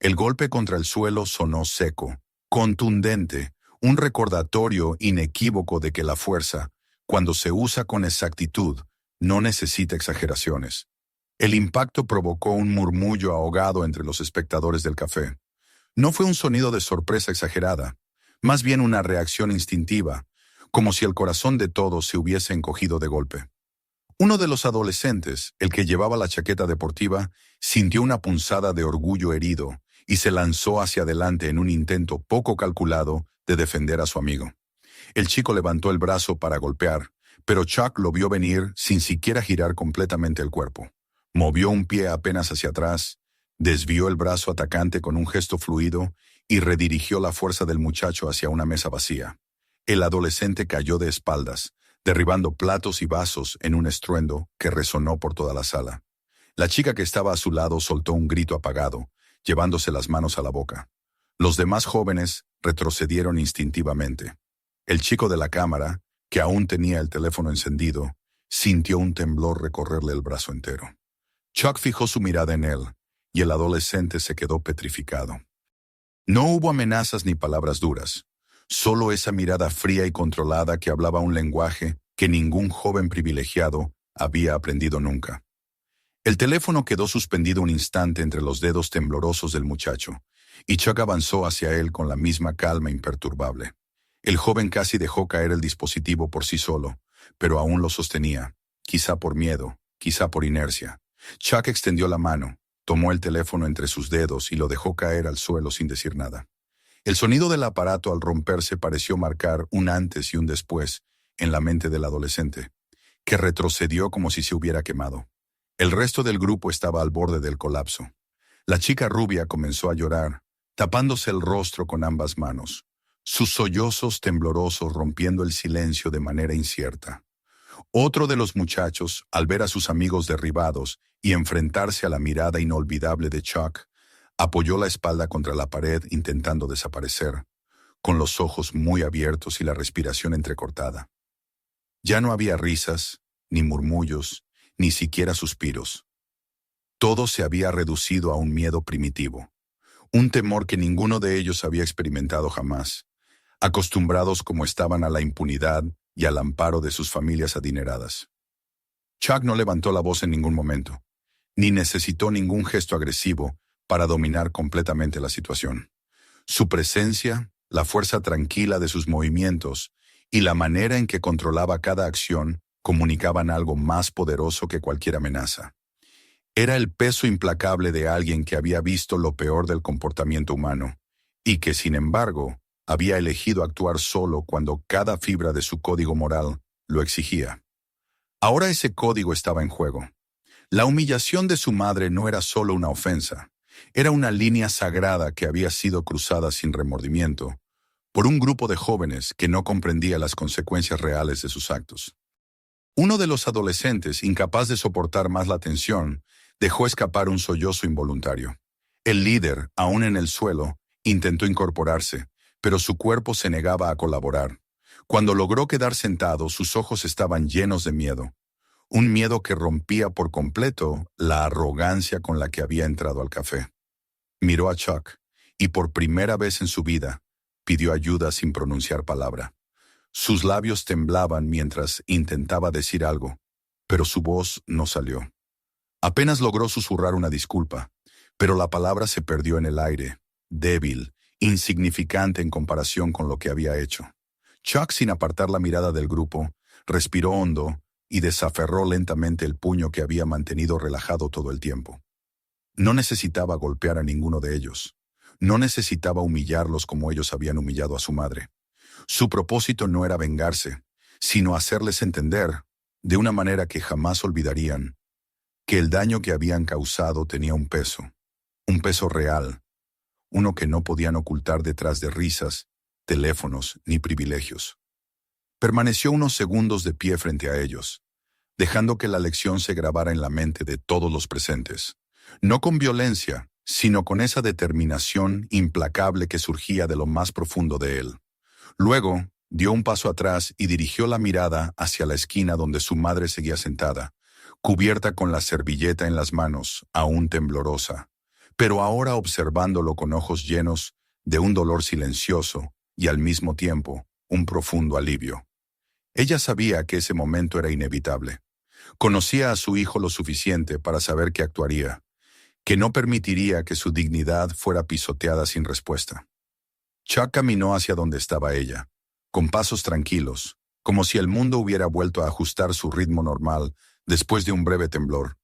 El golpe contra el suelo sonó seco, contundente, un recordatorio inequívoco de que la fuerza, cuando se usa con exactitud, no necesita exageraciones. El impacto provocó un murmullo ahogado entre los espectadores del café. No fue un sonido de sorpresa exagerada, más bien una reacción instintiva, como si el corazón de todos se hubiese encogido de golpe. Uno de los adolescentes, el que llevaba la chaqueta deportiva, sintió una punzada de orgullo herido y se lanzó hacia adelante en un intento poco calculado de defender a su amigo. El chico levantó el brazo para golpear, pero Chuck lo vio venir sin siquiera girar completamente el cuerpo. Movió un pie apenas hacia atrás, desvió el brazo atacante con un gesto fluido y redirigió la fuerza del muchacho hacia una mesa vacía. El adolescente cayó de espaldas, derribando platos y vasos en un estruendo que resonó por toda la sala. La chica que estaba a su lado soltó un grito apagado, llevándose las manos a la boca. Los demás jóvenes retrocedieron instintivamente. El chico de la cámara, que aún tenía el teléfono encendido, sintió un temblor recorrerle el brazo entero. Chuck fijó su mirada en él, y el adolescente se quedó petrificado. No hubo amenazas ni palabras duras, solo esa mirada fría y controlada que hablaba un lenguaje que ningún joven privilegiado había aprendido nunca. El teléfono quedó suspendido un instante entre los dedos temblorosos del muchacho, y Chuck avanzó hacia él con la misma calma imperturbable. El joven casi dejó caer el dispositivo por sí solo, pero aún lo sostenía, quizá por miedo, quizá por inercia. Chuck extendió la mano, tomó el teléfono entre sus dedos y lo dejó caer al suelo sin decir nada. El sonido del aparato al romperse pareció marcar un antes y un después en la mente del adolescente, que retrocedió como si se hubiera quemado. El resto del grupo estaba al borde del colapso. La chica rubia comenzó a llorar, tapándose el rostro con ambas manos, sus sollozos temblorosos rompiendo el silencio de manera incierta. Otro de los muchachos, al ver a sus amigos derribados y enfrentarse a la mirada inolvidable de Chuck, apoyó la espalda contra la pared intentando desaparecer, con los ojos muy abiertos y la respiración entrecortada. Ya no había risas, ni murmullos, ni siquiera suspiros. Todo se había reducido a un miedo primitivo, un temor que ninguno de ellos había experimentado jamás, acostumbrados como estaban a la impunidad y al amparo de sus familias adineradas. Chuck no levantó la voz en ningún momento, ni necesitó ningún gesto agresivo para dominar completamente la situación. Su presencia, la fuerza tranquila de sus movimientos y la manera en que controlaba cada acción comunicaban algo más poderoso que cualquier amenaza. Era el peso implacable de alguien que había visto lo peor del comportamiento humano y que, sin embargo, había elegido actuar solo cuando cada fibra de su código moral lo exigía. Ahora ese código estaba en juego. La humillación de su madre no era solo una ofensa, era una línea sagrada que había sido cruzada sin remordimiento por un grupo de jóvenes que no comprendía las consecuencias reales de sus actos. Uno de los adolescentes, incapaz de soportar más la tensión, dejó escapar un sollozo involuntario. El líder, aún en el suelo, intentó incorporarse, pero su cuerpo se negaba a colaborar. Cuando logró quedar sentado, sus ojos estaban llenos de miedo. Un miedo que rompía por completo la arrogancia con la que había entrado al café. Miró a Chuck, y por primera vez en su vida, pidió ayuda sin pronunciar palabra. Sus labios temblaban mientras intentaba decir algo, pero su voz no salió. Apenas logró susurrar una disculpa, pero la palabra se perdió en el aire, débil, insignificante en comparación con lo que había hecho. Chuck, sin apartar la mirada del grupo, respiró hondo y desaferró lentamente el puño que había mantenido relajado todo el tiempo. No necesitaba golpear a ninguno de ellos. No necesitaba humillarlos como ellos habían humillado a su madre. Su propósito no era vengarse, sino hacerles entender, de una manera que jamás olvidarían, que el daño que habían causado tenía un peso real, uno que no podían ocultar detrás de risas, teléfonos ni privilegios. Permaneció unos segundos de pie frente a ellos, dejando que la lección se grabara en la mente de todos los presentes. No con violencia, sino con esa determinación implacable que surgía de lo más profundo de él. Luego, dio un paso atrás y dirigió la mirada hacia la esquina donde su madre seguía sentada, cubierta con la servilleta en las manos, aún temblorosa, pero ahora observándolo con ojos llenos de un dolor silencioso y al mismo tiempo un profundo alivio. Ella sabía que ese momento era inevitable. Conocía a su hijo lo suficiente para saber que actuaría, que no permitiría que su dignidad fuera pisoteada sin respuesta. Chuck caminó hacia donde estaba ella, con pasos tranquilos, como si el mundo hubiera vuelto a ajustar su ritmo normal después de un breve temblor.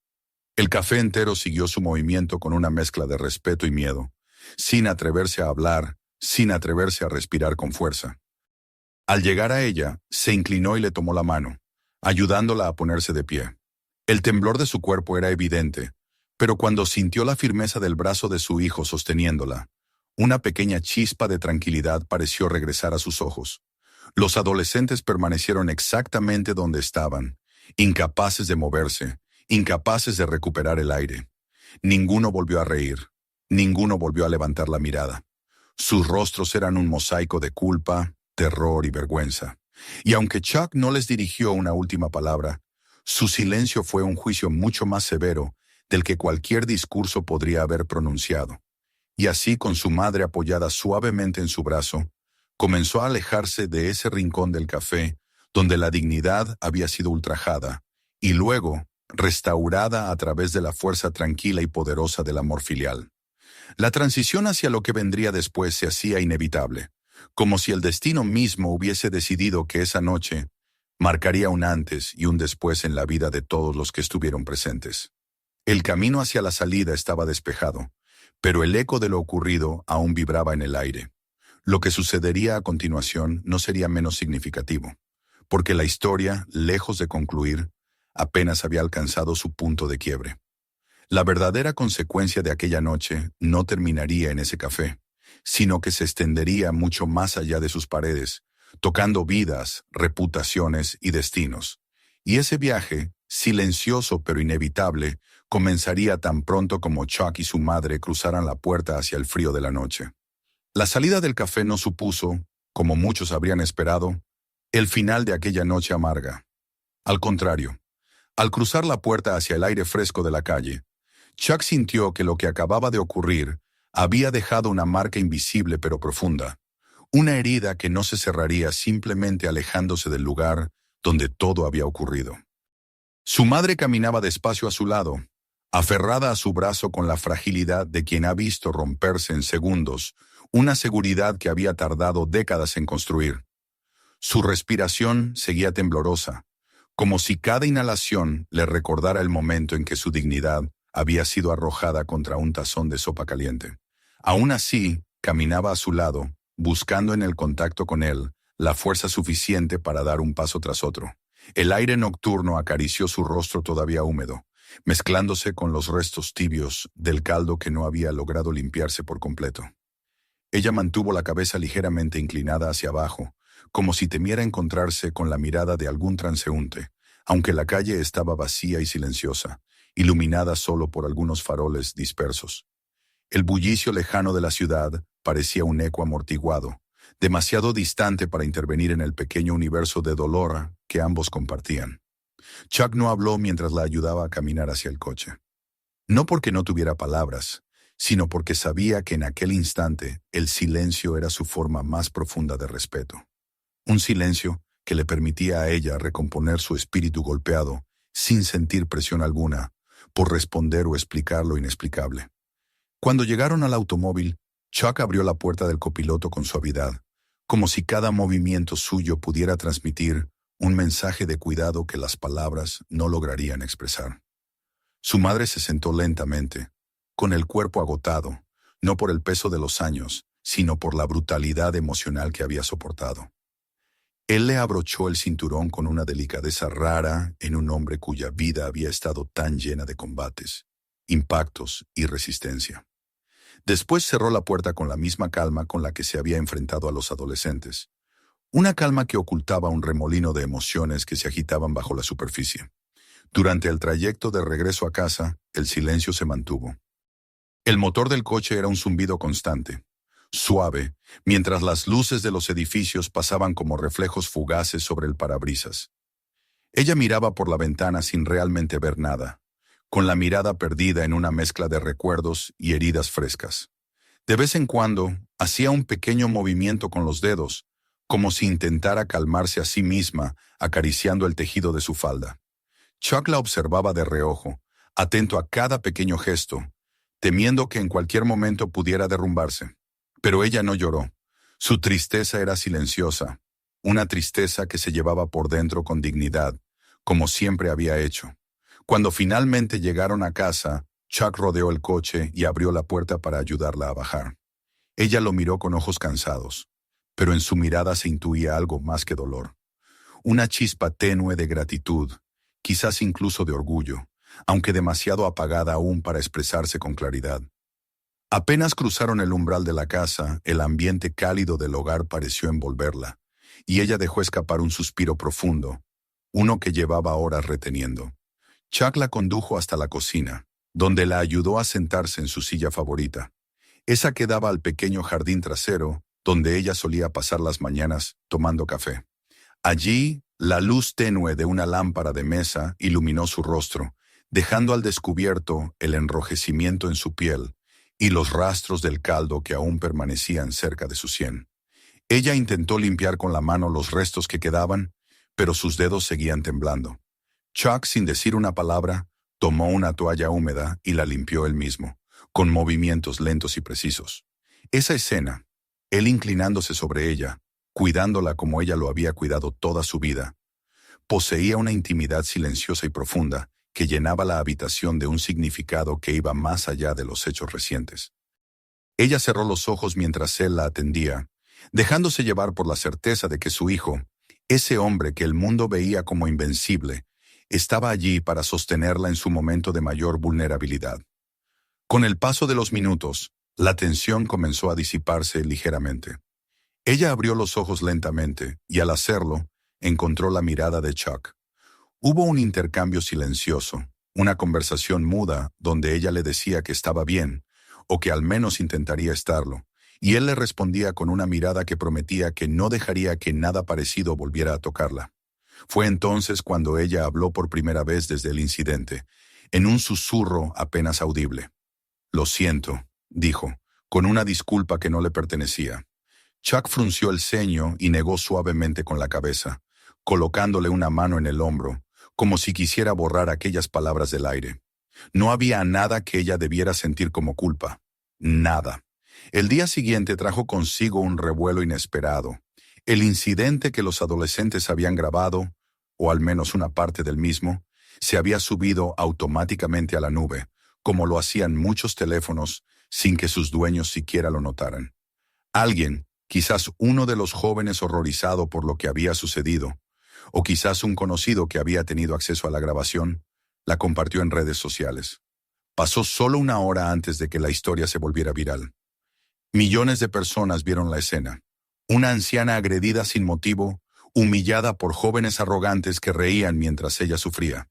El café entero siguió su movimiento con una mezcla de respeto y miedo, sin atreverse a hablar, sin atreverse a respirar con fuerza. Al llegar a ella, se inclinó y le tomó la mano, ayudándola a ponerse de pie. El temblor de su cuerpo era evidente, pero cuando sintió la firmeza del brazo de su hijo sosteniéndola, una pequeña chispa de tranquilidad pareció regresar a sus ojos. Los adolescentes permanecieron exactamente donde estaban, incapaces de moverse, incapaces de recuperar el aire. Ninguno volvió a reír, ninguno volvió a levantar la mirada. Sus rostros eran un mosaico de culpa, terror y vergüenza. Y aunque Chuck no les dirigió una última palabra, su silencio fue un juicio mucho más severo del que cualquier discurso podría haber pronunciado. Y así, con su madre apoyada suavemente en su brazo, comenzó a alejarse de ese rincón del café donde la dignidad había sido ultrajada, y luego restaurada a través de la fuerza tranquila y poderosa del amor filial. La transición hacia lo que vendría después se hacía inevitable, como si el destino mismo hubiese decidido que esa noche marcaría un antes y un después en la vida de todos los que estuvieron presentes. El camino hacia la salida estaba despejado, pero el eco de lo ocurrido aún vibraba en el aire. Lo que sucedería a continuación no sería menos significativo, porque la historia, lejos de concluir, apenas había alcanzado su punto de quiebre. La verdadera consecuencia de aquella noche no terminaría en ese café, sino que se extendería mucho más allá de sus paredes, tocando vidas, reputaciones y destinos. Y ese viaje, silencioso pero inevitable, comenzaría tan pronto como Chuck y su madre cruzaran la puerta hacia el frío de la noche. La salida del café no supuso, como muchos habrían esperado, el final de aquella noche amarga. Al contrario, al cruzar la puerta hacia el aire fresco de la calle, Chuck sintió que lo que acababa de ocurrir había dejado una marca invisible pero profunda, una herida que no se cerraría simplemente alejándose del lugar donde todo había ocurrido. Su madre caminaba despacio a su lado, aferrada a su brazo con la fragilidad de quien ha visto romperse en segundos una seguridad que había tardado décadas en construir. Su respiración seguía temblorosa, como si cada inhalación le recordara el momento en que su dignidad había sido arrojada contra un tazón de sopa caliente. Aún así, caminaba a su lado, buscando en el contacto con él la fuerza suficiente para dar un paso tras otro. El aire nocturno acarició su rostro todavía húmedo, mezclándose con los restos tibios del caldo que no había logrado limpiarse por completo. Ella mantuvo la cabeza ligeramente inclinada hacia abajo, como si temiera encontrarse con la mirada de algún transeúnte, aunque la calle estaba vacía y silenciosa, iluminada solo por algunos faroles dispersos. El bullicio lejano de la ciudad parecía un eco amortiguado, demasiado distante para intervenir en el pequeño universo de dolor que ambos compartían. Chuck no habló mientras la ayudaba a caminar hacia el coche. No porque no tuviera palabras, sino porque sabía que en aquel instante el silencio era su forma más profunda de respeto. Un silencio que le permitía a ella recomponer su espíritu golpeado, sin sentir presión alguna, por responder o explicar lo inexplicable. Cuando llegaron al automóvil, Chuck abrió la puerta del copiloto con suavidad, como si cada movimiento suyo pudiera transmitir un mensaje de cuidado que las palabras no lograrían expresar. Su madre se sentó lentamente, con el cuerpo agotado, no por el peso de los años, sino por la brutalidad emocional que había soportado. Él le abrochó el cinturón con una delicadeza rara en un hombre cuya vida había estado tan llena de combates, impactos y resistencia. Después cerró la puerta con la misma calma con la que se había enfrentado a los adolescentes, una calma que ocultaba un remolino de emociones que se agitaban bajo la superficie. Durante el trayecto de regreso a casa, el silencio se mantuvo. El motor del coche era un zumbido constante, suave, mientras las luces de los edificios pasaban como reflejos fugaces sobre el parabrisas. Ella miraba por la ventana sin realmente ver nada, con la mirada perdida en una mezcla de recuerdos y heridas frescas. De vez en cuando, hacía un pequeño movimiento con los dedos, como si intentara calmarse a sí misma, acariciando el tejido de su falda. Chuck la observaba de reojo, atento a cada pequeño gesto, temiendo que en cualquier momento pudiera derrumbarse. Pero ella no lloró. Su tristeza era silenciosa, una tristeza que se llevaba por dentro con dignidad, como siempre había hecho. Cuando finalmente llegaron a casa, Chuck rodeó el coche y abrió la puerta para ayudarla a bajar. Ella lo miró con ojos cansados, pero en su mirada se intuía algo más que dolor. Una chispa tenue de gratitud, quizás incluso de orgullo, aunque demasiado apagada aún para expresarse con claridad. Apenas cruzaron el umbral de la casa, el ambiente cálido del hogar pareció envolverla, y ella dejó escapar un suspiro profundo, uno que llevaba horas reteniendo. Chuck la condujo hasta la cocina, donde la ayudó a sentarse en su silla favorita. Esa que daba al pequeño jardín trasero, donde ella solía pasar las mañanas tomando café. Allí, la luz tenue de una lámpara de mesa iluminó su rostro, dejando al descubierto el enrojecimiento en su piel y los rastros del caldo que aún permanecían cerca de su sien. Ella intentó limpiar con la mano los restos que quedaban, pero sus dedos seguían temblando. Chuck, sin decir una palabra, tomó una toalla húmeda y la limpió él mismo, con movimientos lentos y precisos. Esa escena, él inclinándose sobre ella, cuidándola como ella lo había cuidado toda su vida, poseía una intimidad silenciosa y profunda que llenaba la habitación de un significado que iba más allá de los hechos recientes. Ella cerró los ojos mientras él la atendía, dejándose llevar por la certeza de que su hijo, ese hombre que el mundo veía como invencible, estaba allí para sostenerla en su momento de mayor vulnerabilidad. Con el paso de los minutos, la tensión comenzó a disiparse ligeramente. Ella abrió los ojos lentamente y al hacerlo, encontró la mirada de Chuck. Hubo un intercambio silencioso, una conversación muda donde ella le decía que estaba bien, o que al menos intentaría estarlo, y él le respondía con una mirada que prometía que no dejaría que nada parecido volviera a tocarla. Fue entonces cuando ella habló por primera vez desde el incidente, en un susurro apenas audible. «Lo siento», dijo, con una disculpa que no le pertenecía. Chuck frunció el ceño y negó suavemente con la cabeza, colocándole una mano en el hombro, como si quisiera borrar aquellas palabras del aire. No había nada que ella debiera sentir como culpa. Nada. El día siguiente trajo consigo un revuelo inesperado. El incidente que los adolescentes habían grabado, o al menos una parte del mismo, se había subido automáticamente a la nube, como lo hacían muchos teléfonos, sin que sus dueños siquiera lo notaran. Alguien, quizás uno de los jóvenes horrorizado por lo que había sucedido, o quizás un conocido que había tenido acceso a la grabación, la compartió en redes sociales. Pasó solo una hora antes de que la historia se volviera viral. Millones de personas vieron la escena. Una anciana agredida sin motivo, humillada por jóvenes arrogantes que reían mientras ella sufría.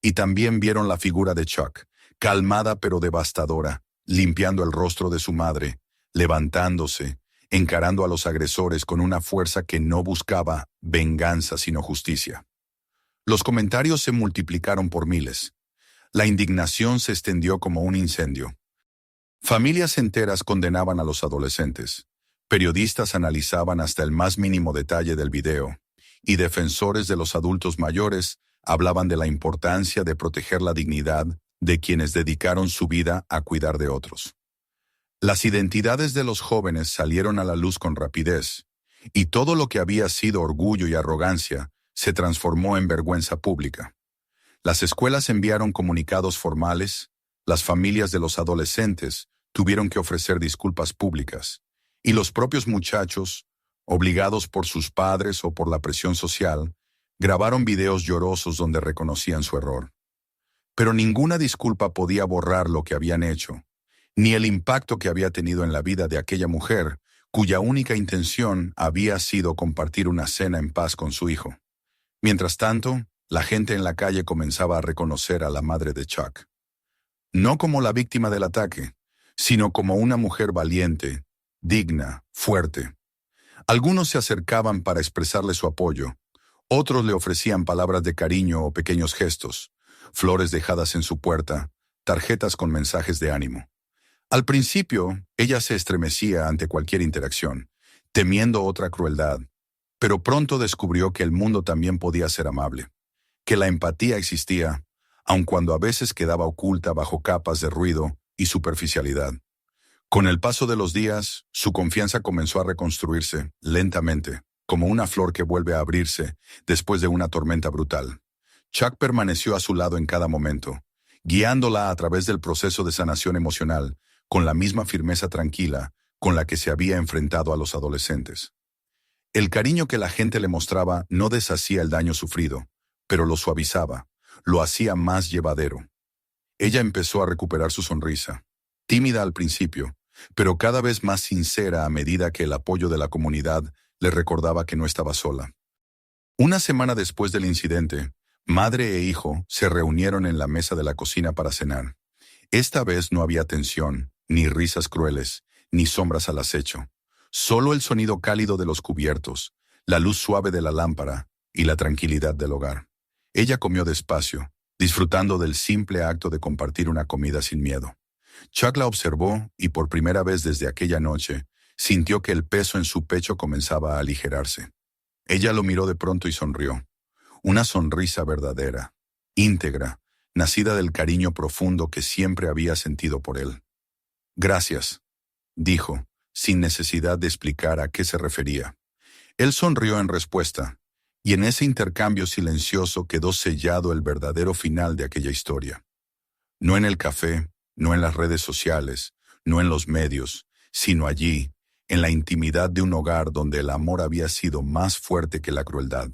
Y también vieron la figura de Chuck, calmada pero devastadora, limpiando el rostro de su madre, levantándose, encarando a los agresores con una fuerza que no buscaba venganza sino justicia. Los comentarios se multiplicaron por miles. La indignación se extendió como un incendio. Familias enteras condenaban a los adolescentes. Periodistas analizaban hasta el más mínimo detalle del video, y defensores de los adultos mayores hablaban de la importancia de proteger la dignidad de quienes dedicaron su vida a cuidar de otros. Las identidades de los jóvenes salieron a la luz con rapidez, y todo lo que había sido orgullo y arrogancia se transformó en vergüenza pública. Las escuelas enviaron comunicados formales, las familias de los adolescentes tuvieron que ofrecer disculpas públicas, y los propios muchachos, obligados por sus padres o por la presión social, grabaron videos llorosos donde reconocían su error. Pero ninguna disculpa podía borrar lo que habían hecho, ni el impacto que había tenido en la vida de aquella mujer, cuya única intención había sido compartir una cena en paz con su hijo. Mientras tanto, la gente en la calle comenzaba a reconocer a la madre de Chuck. No como la víctima del ataque, sino como una mujer valiente, digna, fuerte. Algunos se acercaban para expresarle su apoyo, otros le ofrecían palabras de cariño o pequeños gestos, flores dejadas en su puerta, tarjetas con mensajes de ánimo. Al principio, ella se estremecía ante cualquier interacción, temiendo otra crueldad, pero pronto descubrió que el mundo también podía ser amable, que la empatía existía, aun cuando a veces quedaba oculta bajo capas de ruido y superficialidad. Con el paso de los días, su confianza comenzó a reconstruirse, lentamente, como una flor que vuelve a abrirse después de una tormenta brutal. Chuck permaneció a su lado en cada momento, guiándola a través del proceso de sanación emocional, con la misma firmeza tranquila con la que se había enfrentado a los adolescentes. El cariño que la gente le mostraba no deshacía el daño sufrido, pero lo suavizaba, lo hacía más llevadero. Ella empezó a recuperar su sonrisa, tímida al principio, pero cada vez más sincera a medida que el apoyo de la comunidad le recordaba que no estaba sola. Una semana después del incidente, madre e hijo se reunieron en la mesa de la cocina para cenar. Esta vez no había tensión, ni risas crueles, ni sombras al acecho. Solo el sonido cálido de los cubiertos, la luz suave de la lámpara y la tranquilidad del hogar. Ella comió despacio, disfrutando del simple acto de compartir una comida sin miedo. Chuck la observó y por primera vez desde aquella noche sintió que el peso en su pecho comenzaba a aligerarse. Ella lo miró de pronto y sonrió. Una sonrisa verdadera, íntegra, nacida del cariño profundo que siempre había sentido por él. «Gracias», dijo, sin necesidad de explicar a qué se refería. Él sonrió en respuesta, y en ese intercambio silencioso quedó sellado el verdadero final de aquella historia. No en el café, no en las redes sociales, no en los medios, sino allí, en la intimidad de un hogar donde el amor había sido más fuerte que la crueldad.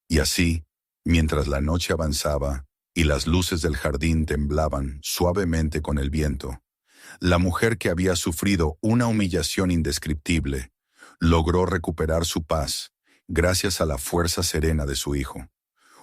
Y así, mientras la noche avanzaba y las luces del jardín temblaban suavemente con el viento, la mujer que había sufrido una humillación indescriptible logró recuperar su paz gracias a la fuerza serena de su hijo.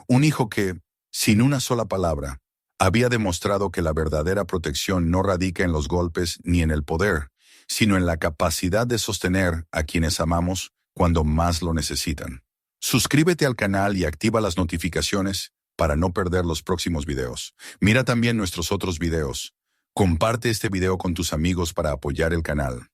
Un hijo que, sin una sola palabra, había demostrado que la verdadera protección no radica en los golpes ni en el poder, sino en la capacidad de sostener a quienes amamos cuando más lo necesitan. Suscríbete al canal y activa las notificaciones para no perder los próximos videos. Mira también nuestros otros videos. Comparte este video con tus amigos para apoyar el canal.